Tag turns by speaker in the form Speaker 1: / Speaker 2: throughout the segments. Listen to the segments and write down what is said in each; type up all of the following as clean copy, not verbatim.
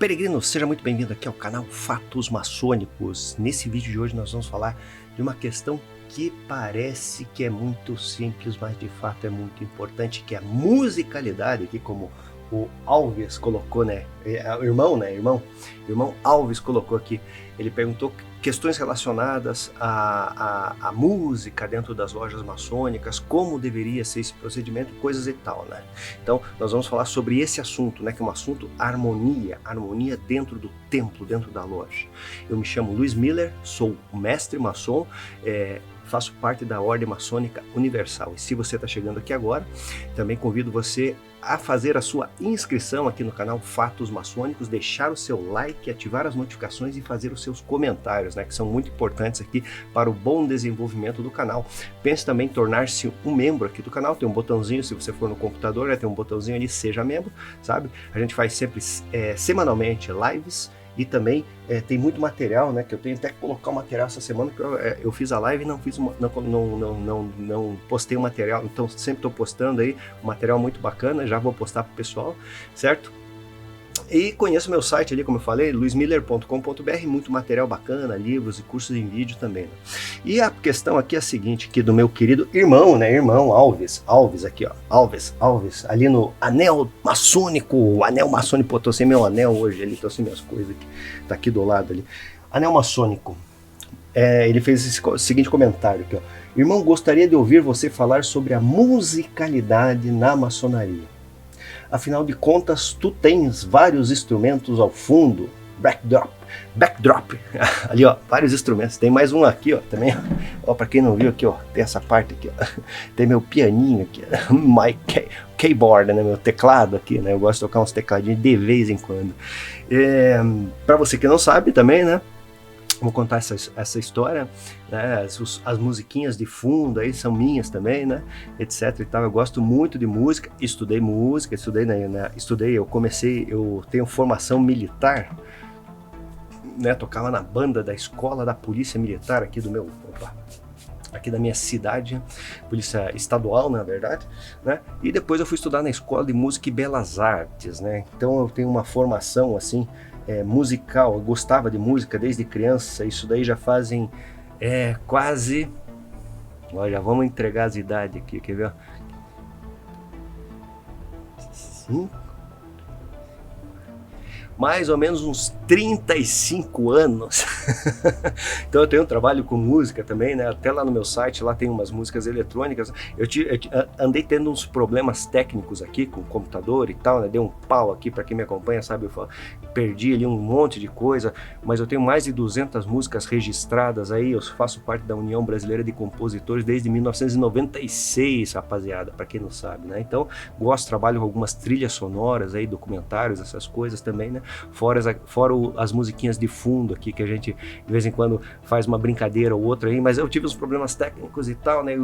Speaker 1: peregrino, seja muito bem-vindo aqui ao canal Fatos Maçônicos. Nesse vídeo de hoje nós vamos falar de uma questão que parece que é muito simples, mas de fato é muito importante, que é a musicalidade, aqui como o Alves colocou, né? Irmão Alves colocou aqui. Ele perguntou questões relacionadas à música dentro das lojas maçônicas, como deveria ser esse procedimento, coisas e tal, né? Então, nós vamos falar sobre esse assunto, né? Que é um assunto harmonia dentro do templo, dentro da loja. Eu me chamo Luiz Miller, sou mestre maçom, faço parte da Ordem Maçônica Universal. E se você está chegando aqui agora, também convido você a fazer a sua inscrição aqui no canal Fatos Maçônicos, deixar o seu like, ativar as notificações e fazer os seus comentários, né, que são muito importantes aqui para o bom desenvolvimento do canal. Pense também em tornar-se um membro aqui do canal, tem um botãozinho, se você for no computador, né, tem um botãozinho ali, seja membro, sabe? A gente faz sempre semanalmente lives. E também tem muito material, né? Que eu tenho até que colocar o material essa semana, que eu fiz a live e não postei o material. Então sempre estou postando aí um material muito bacana, já vou postar para o pessoal, certo? E conheço meu site ali, como eu falei, luismiller.com.br, muito material bacana, livros e cursos em vídeo também, né? E a questão aqui é a seguinte, aqui do meu querido irmão, né? Irmão Alves aqui, ó. Alves, ali no Anel Maçônico, o Anel Maçônico, pô, tô sem meu anel hoje ali, tô sem minhas coisas aqui, tá aqui do lado ali. Anel Maçônico. Ele fez esse seguinte comentário aqui, ó. Irmão, gostaria de ouvir você falar sobre a musicalidade na maçonaria. Afinal de contas, tu tens vários instrumentos ao fundo, backdrop, ali ó, vários instrumentos, tem mais um aqui ó, também, ó, para quem não viu aqui ó, tem essa parte aqui ó, tem meu pianinho aqui, my keyboard, né, meu teclado aqui, né, eu gosto de tocar uns tecladinhos de vez em quando. Para você que não sabe também, né, vou contar essa história, né? As musiquinhas de fundo aí são minhas também, né? Etc e tal. Eu gosto muito de música, estudei música, eu tenho formação militar, né? Tocava na banda da escola da polícia militar aqui aqui da minha cidade, polícia estadual, na verdade, né? E depois eu fui estudar na escola de música e belas artes, né? Então eu tenho uma formação assim, musical, eu gostava de música desde criança, isso daí já fazem quase, olha, vamos entregar as idades aqui, quer ver? Mais ou menos uns 35 anos. Então eu tenho um trabalho com música também, né? Até lá no meu site, lá tem umas músicas eletrônicas. Eu andei tendo uns problemas técnicos aqui com o computador e tal, né? Deu um pau aqui, para quem me acompanha sabe, eu perdi ali um monte de coisa, mas eu tenho mais de 200 músicas registradas aí, eu faço parte da União Brasileira de Compositores desde 1996, rapaziada, para quem não sabe, né? Então, trabalho com algumas trilhas sonoras aí, documentários, essas coisas também, né? Fora as musiquinhas de fundo aqui, que a gente de vez em quando faz uma brincadeira ou outra aí, mas eu tive uns problemas técnicos e tal, né?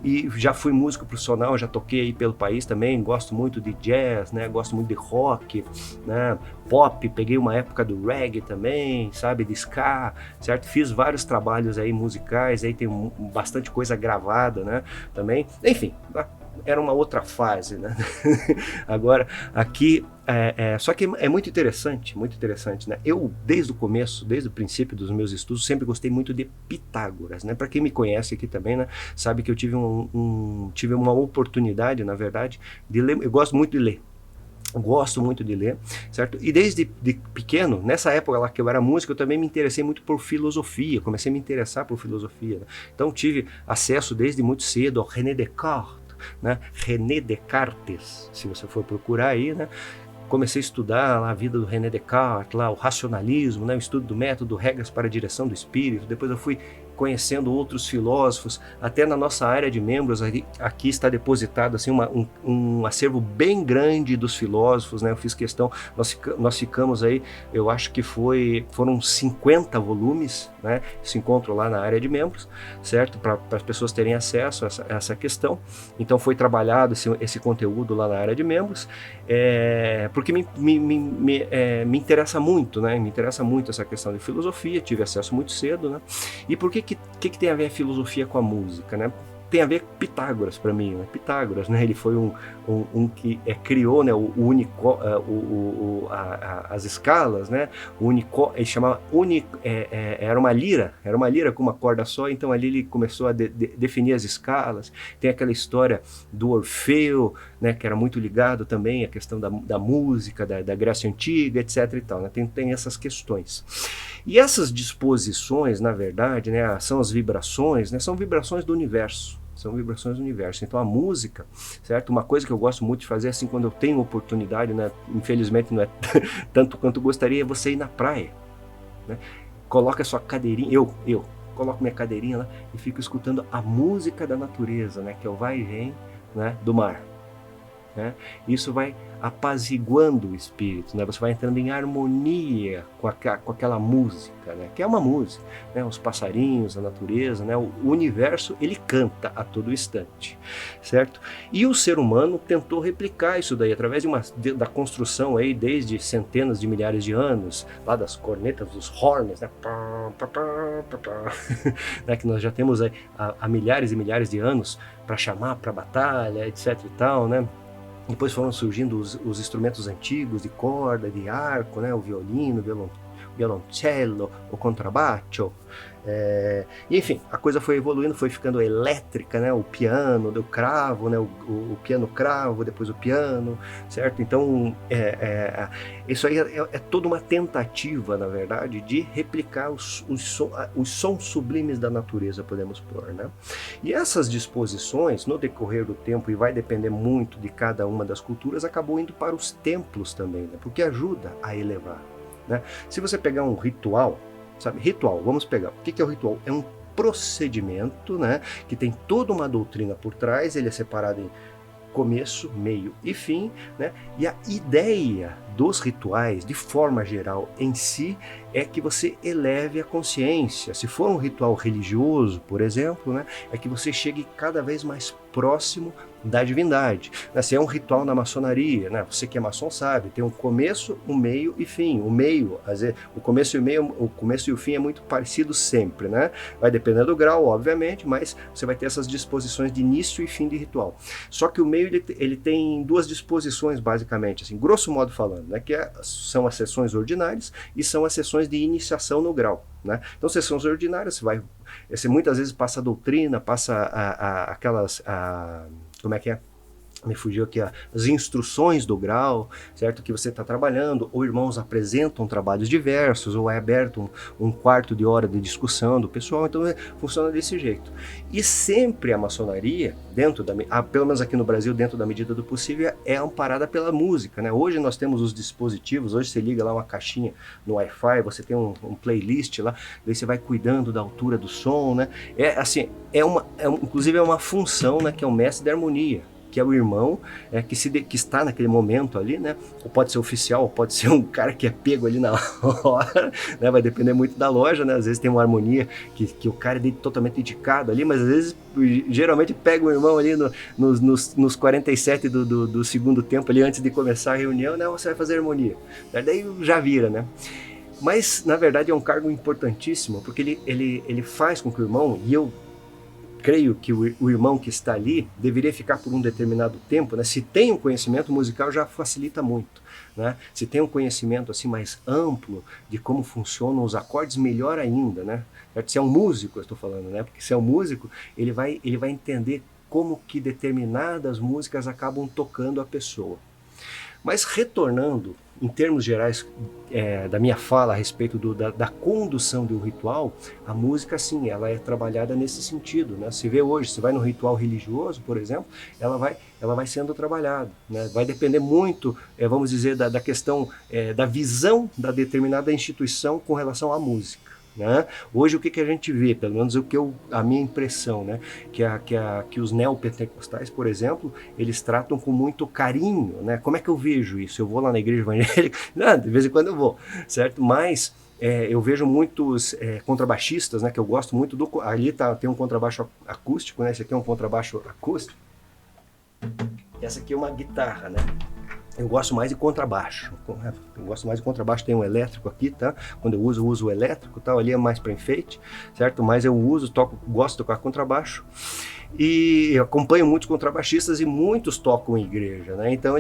Speaker 1: E já fui músico profissional, já toquei aí pelo país também, gosto muito de jazz, né? Gosto muito de rock, né? Pop, peguei uma época do reggae também, sabe? De ska, certo? Fiz vários trabalhos aí musicais, aí tem bastante coisa gravada, né? Também, enfim, era uma outra fase, né? Agora, aqui, só que é muito interessante, né? Eu, desde o começo, desde o princípio dos meus estudos, sempre gostei muito de Pitágoras, né? Para quem me conhece aqui também, né? Sabe que eu tive uma oportunidade, na verdade, de ler. Eu gosto muito de ler. Gosto muito de ler, certo? E desde pequeno, nessa época lá que eu era músico, eu também me interessei muito por filosofia, comecei a me interessar por filosofia, né? Então tive acesso desde muito cedo ao René Descartes, né? René Descartes, se você for procurar aí, né? Comecei a estudar lá a vida do René Descartes, lá o racionalismo, né? O estudo do método, regras para a direção do espírito. Depois eu fui conhecendo outros filósofos, até na nossa área de membros, aqui está depositado assim, um acervo bem grande dos filósofos, né? Eu fiz questão, nós ficamos aí, eu acho que foram 50 volumes, né? Se encontram lá na área de membros, certo? Para as pessoas terem acesso a essa questão. Então foi trabalhado esse conteúdo lá na área de membros, porque me interessa muito, né? Me interessa muito essa questão de filosofia, tive acesso muito cedo, né? E por que tem a ver a filosofia com a música, né? tem a ver com Pitágoras para mim, né? Pitágoras, né? Ele foi um que criou, né, as escalas, né? Ele chamava era uma lira com uma corda só, então ali ele começou a definir as escalas. Tem aquela história do Orfeu, né, que era muito ligado também à questão da música, da Grécia Antiga, etc. e tal, né? Tem essas questões. E essas disposições, na verdade, né, são as vibrações, né, são vibrações do universo. São vibrações do universo. Então a música, certo? Uma coisa que eu gosto muito de fazer, assim, quando eu tenho oportunidade, né, infelizmente não é tanto quanto gostaria, é você ir na praia, né? Coloca a sua cadeirinha, eu coloco minha cadeirinha lá e fico escutando a música da natureza, né, que é o vai e vem, né, do mar. Né? Isso vai apaziguando o espírito, né? Você vai entrando em harmonia com aquela música, né? Que é uma música, né? Os passarinhos, a natureza, né? O universo, ele canta a todo instante, certo? E o ser humano tentou replicar isso daí através da construção aí desde centenas de milhares de anos, lá das cornetas, dos horns, né? Né? Que nós já temos aí há milhares e milhares de anos para chamar para batalha, etc e tal, né? Depois foram surgindo os instrumentos antigos de corda, de arco, né? O violino, o violoncello, o contrabaixo. E, enfim, a coisa foi evoluindo, foi ficando elétrica, né? O piano, o cravo, né? O piano cravo, depois o piano, certo? Então, isso aí é toda uma tentativa, na verdade, de replicar os sons sublimes da natureza, podemos pôr, né? E essas disposições, no decorrer do tempo, e vai depender muito de cada uma das culturas, acabou indo para os templos também, né? Porque ajuda a elevar, né? Se você pegar um ritual, sabe, ritual, vamos pegar, o que é o ritual? É um procedimento, né, que tem toda uma doutrina por trás, ele é separado em começo, meio e fim, né? E a ideia dos rituais, de forma geral em si, é que você eleve a consciência. Se for um ritual religioso, por exemplo, né, é que você chegue cada vez mais próximo da divindade. Se é um ritual na maçonaria, né, você que é maçom sabe, tem um começo, um meio e fim. O meio, às vezes, o começo e o fim é muito parecido sempre, né? Vai depender do grau, obviamente, mas você vai ter essas disposições de início e fim de ritual. Só que o meio ele tem duas disposições, basicamente, assim, grosso modo falando, né, que são as sessões ordinárias e são as sessões de iniciação no grau, né? Então, sessões ordinárias, você muitas vezes passa a doutrina, passa como é que é? Me fugiu aqui, as instruções do grau, certo? Que você está trabalhando, ou irmãos apresentam trabalhos diversos, ou é aberto um quarto de hora de discussão do pessoal, então funciona desse jeito. E sempre a maçonaria, pelo menos aqui no Brasil, dentro da medida do possível, é amparada pela música, né? Hoje nós temos os dispositivos, hoje você liga lá uma caixinha no Wi-Fi, você tem um playlist lá, daí você vai cuidando da altura do som, né? Inclusive é uma função, né, que é o mestre da harmonia, que é o irmão que está naquele momento ali, né? Ou pode ser oficial, ou pode ser um cara que é pego ali na hora, né? Vai depender muito da loja, né? Às vezes tem uma harmonia que o cara é totalmente dedicado ali, mas às vezes, geralmente pega o irmão ali nos 47 do segundo tempo, ali antes de começar a reunião, né? Você vai fazer harmonia. Daí já vira, né? Mas, na verdade, é um cargo importantíssimo, porque ele faz com que o irmão, e eu creio que o irmão que está ali deveria ficar por um determinado tempo, né? Se tem um conhecimento musical, já facilita muito, né? Se tem um conhecimento assim mais amplo de como funcionam os acordes, melhor ainda, né? Se é um músico, eu estou falando, né? Porque se é um músico, ele vai entender como que determinadas músicas acabam tocando a pessoa. Mas retornando, em termos gerais, da minha fala a respeito da condução de um ritual, a música, sim, ela é trabalhada nesse sentido, né? Se vê hoje, se vai no ritual religioso, por exemplo, ela vai sendo trabalhada, né? Vai depender muito, vamos dizer, da questão da visão da determinada instituição com relação à música, né? Hoje o que a gente vê, pelo menos a minha impressão, né? Que os neopentecostais, por exemplo, eles tratam com muito carinho, né? Como é que eu vejo isso? Eu vou lá na igreja evangélica, não, de vez em quando eu vou, certo? Mas eu vejo muitos contrabaixistas, né? Que eu gosto muito ali tem um contrabaixo acústico, né? Esse aqui é um contrabaixo acústico. E essa aqui é uma guitarra, né? Eu gosto mais de contrabaixo. Eu gosto mais de contrabaixo, tem um elétrico aqui, tá? Quando eu uso o elétrico, tal, ali é mais para enfeite, certo? Mas eu gosto de tocar contrabaixo. E eu acompanho muitos contrabaixistas e muitos tocam em igreja, né? Então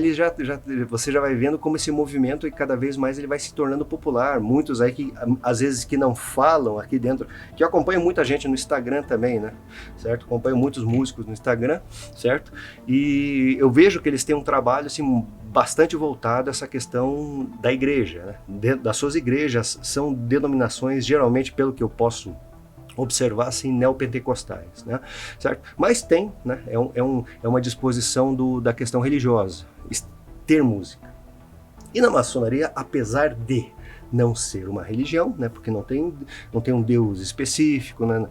Speaker 1: você já vai vendo como esse movimento e cada vez mais ele vai se tornando popular. Muitos aí que às vezes que não falam aqui dentro, que eu acompanho muita gente no Instagram também, né? Certo? Acompanho muitos músicos no Instagram, certo? E eu vejo que eles têm um trabalho assim bastante voltado a essa questão da igreja, né? Das suas igrejas são denominações geralmente, pelo que eu posso observar, assim, neopentecostais, né? Certo? Mas tem, né? É uma disposição da questão religiosa, ter música. E na maçonaria, apesar de não ser uma religião, né? Porque não tem um Deus específico, né?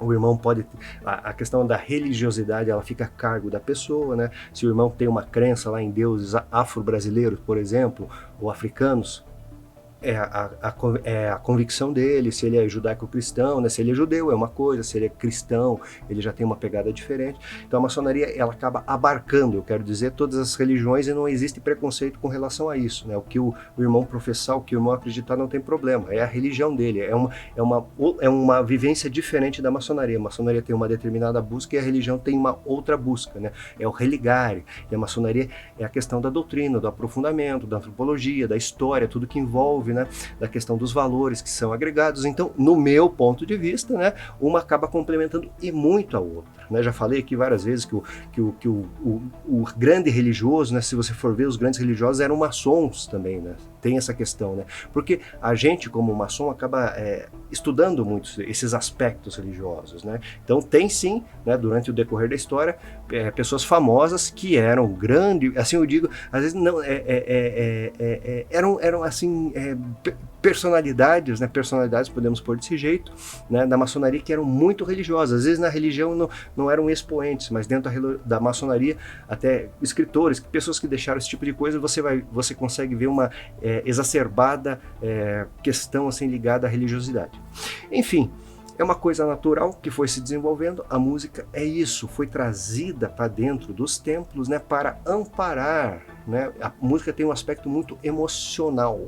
Speaker 1: O irmão pode, a questão da religiosidade, ela fica a cargo da pessoa, né? Se o irmão tem uma crença lá em deuses afro-brasileiros, por exemplo, ou africanos, é a convicção dele, se ele é judaico-cristão, né? Se ele é judeu é uma coisa, se ele é cristão ele já tem uma pegada diferente. Então a maçonaria ela acaba abarcando, eu quero dizer, todas as religiões e não existe preconceito com relação a isso, né? O que o irmão professar, o que o irmão acreditar não tem problema, é a religião dele, é uma vivência diferente da maçonaria. A maçonaria tem uma determinada busca e a religião tem uma outra busca, né? É o religare, e a maçonaria é a questão da doutrina, do aprofundamento, da antropologia, da história, tudo que envolve, né, da questão dos valores que são agregados. Então, no meu ponto de vista, né, uma acaba complementando e muito a outra. Né? Já falei aqui várias vezes que o grande religioso, né, se você for ver, os grandes religiosos eram maçons também, né? Tem essa questão, né? Porque a gente, como maçom, acaba estudando muito esses aspectos religiosos, né? Então, tem sim, né, durante o decorrer da história, pessoas famosas que eram grandes, assim eu digo, às vezes não, eram assim, personalidades, né, personalidades, podemos pôr desse jeito, né, da maçonaria que eram muito religiosas. Às vezes na religião não eram expoentes, mas dentro da maçonaria, até escritores, pessoas que deixaram esse tipo de coisa, você consegue ver uma exacerbada questão assim ligada à religiosidade. Enfim, é uma coisa natural que foi se desenvolvendo. A música é isso, foi trazida para dentro dos templos, né, para amparar, né? A música tem um aspecto muito emocional,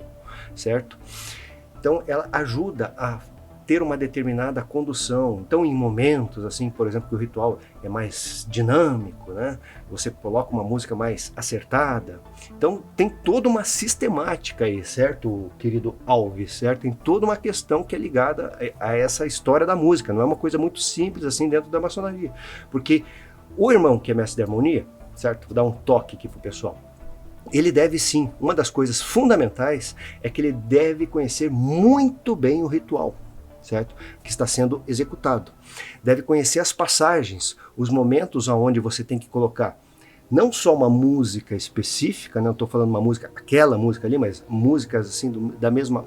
Speaker 1: certo? Então ela ajuda a ter uma determinada condução. Então, em momentos assim, por exemplo, que o ritual é mais dinâmico, né? Você coloca uma música mais acertada. Então, tem toda uma sistemática aí, certo, querido Alves, certo? Tem toda uma questão que é ligada a essa história da música. Não é uma coisa muito simples assim dentro da maçonaria. Porque o irmão que é mestre de harmonia, certo? Vou dar um toque aqui pro pessoal. Ele deve sim, uma das coisas fundamentais é que ele deve conhecer muito bem o ritual, certo? Que está sendo executado. Deve conhecer as passagens, os momentos aonde você tem que colocar não só uma música específica, não estou falando uma música, aquela música ali, mas músicas assim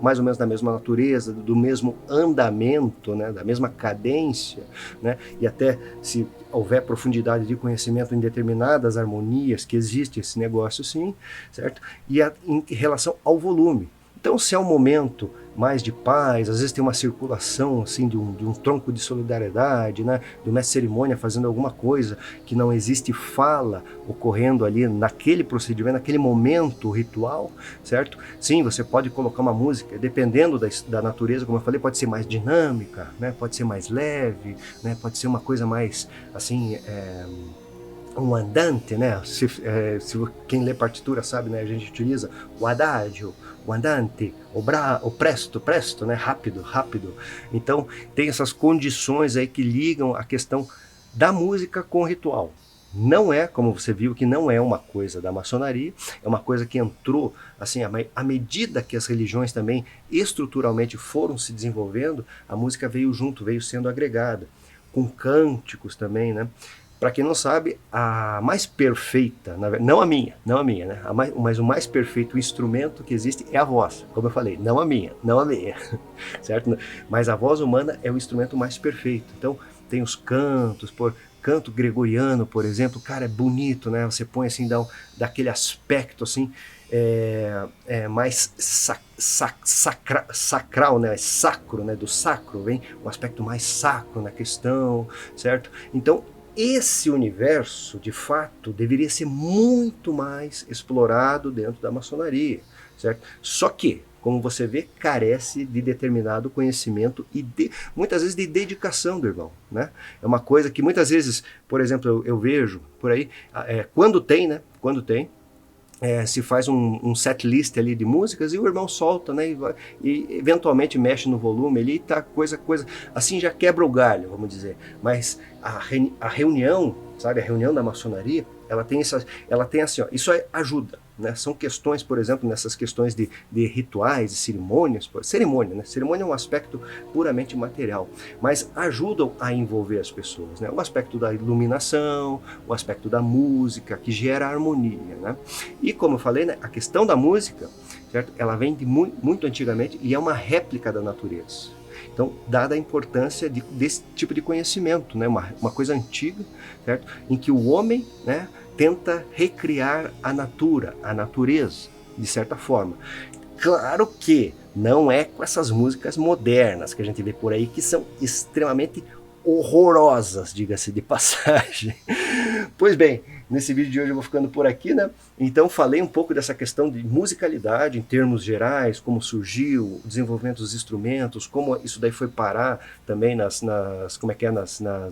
Speaker 1: mais ou menos da mesma natureza, do mesmo andamento, né, da mesma cadência, né, e até se houver profundidade de conhecimento em determinadas harmonias, que existe esse negócio sim, certo? E em relação ao volume. Então, se é um momento mais de paz, às vezes tem uma circulação assim de um tronco de solidariedade, né? Do mestre cerimônia fazendo alguma coisa que não existe fala ocorrendo ali naquele procedimento, naquele momento ritual, certo? Sim, você pode colocar uma música, dependendo da natureza, como eu falei, pode ser mais dinâmica, né? Pode ser mais leve, né? Pode ser uma coisa mais assim, um andante, né? Quem lê partitura sabe, né? A gente utiliza o adagio, o andante, o presto, né? Rápido. Então tem essas condições aí que ligam a questão da música com o ritual. Não é, como você viu, que não é uma coisa da maçonaria, é uma coisa que entrou, assim, à medida que as religiões também estruturalmente foram se desenvolvendo, a música veio junto, veio sendo agregada, com cânticos também, né? Para quem não sabe, a mais perfeita, não a minha, né? Mas o mais perfeito instrumento que existe é a voz, como eu falei, não a minha, certo? Mas a voz humana é o instrumento mais perfeito. Então, tem os cantos, canto gregoriano, por exemplo, cara, é bonito, né? Você põe assim, dá aquele aspecto assim, mais sacral, né? Sacro, né? Do sacro, vem um aspecto mais sacro na questão, certo? Então, esse universo, de fato, deveria ser muito mais explorado dentro da maçonaria, certo? Só que, como você vê, carece de determinado conhecimento e muitas vezes de dedicação do irmão, né? É uma coisa que muitas vezes, por exemplo, eu vejo por aí, quando tem, né? Quando tem, se faz um set list ali de músicas e o irmão solta, né? E eventualmente mexe no volume ali e tá coisa, assim já quebra o galho, vamos dizer. Mas a reunião, sabe? A reunião da maçonaria, ela tem assim, ó, isso ajuda, né? São questões, por exemplo, nessas questões de rituais, de cerimônias, cerimônia, né? Cerimônia é um aspecto puramente material, mas ajudam a envolver as pessoas, né? O aspecto da iluminação, o aspecto da música, que gera harmonia, né? E como eu falei, né, a questão da música, certo? Ela vem de muito antigamente e é uma réplica da natureza. Então, dada a importância desse tipo de conhecimento, né? Uma coisa antiga, certo? Em que o homem, né, tenta recriar a natureza, de certa forma. Claro que não é com essas músicas modernas que a gente vê por aí, que são extremamente horrorosas, diga-se de passagem. Pois bem, nesse vídeo de hoje eu vou ficando por aqui, né? Então falei um pouco dessa questão de musicalidade em termos gerais, como surgiu, o desenvolvimento dos instrumentos, como isso daí foi parar também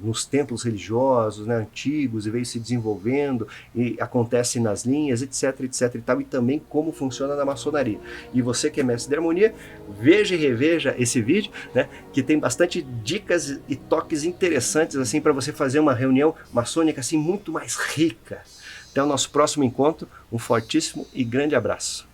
Speaker 1: nos templos religiosos, né, antigos, e veio se desenvolvendo, e acontece nas linhas, etc, etc e tal, e também como funciona na maçonaria. E você que é mestre de harmonia, veja e reveja esse vídeo, né, que tem bastante dicas e toques interessantes assim para você fazer uma reunião maçônica assim muito mais rica. Até o nosso próximo encontro, um fortíssimo e grande abraço.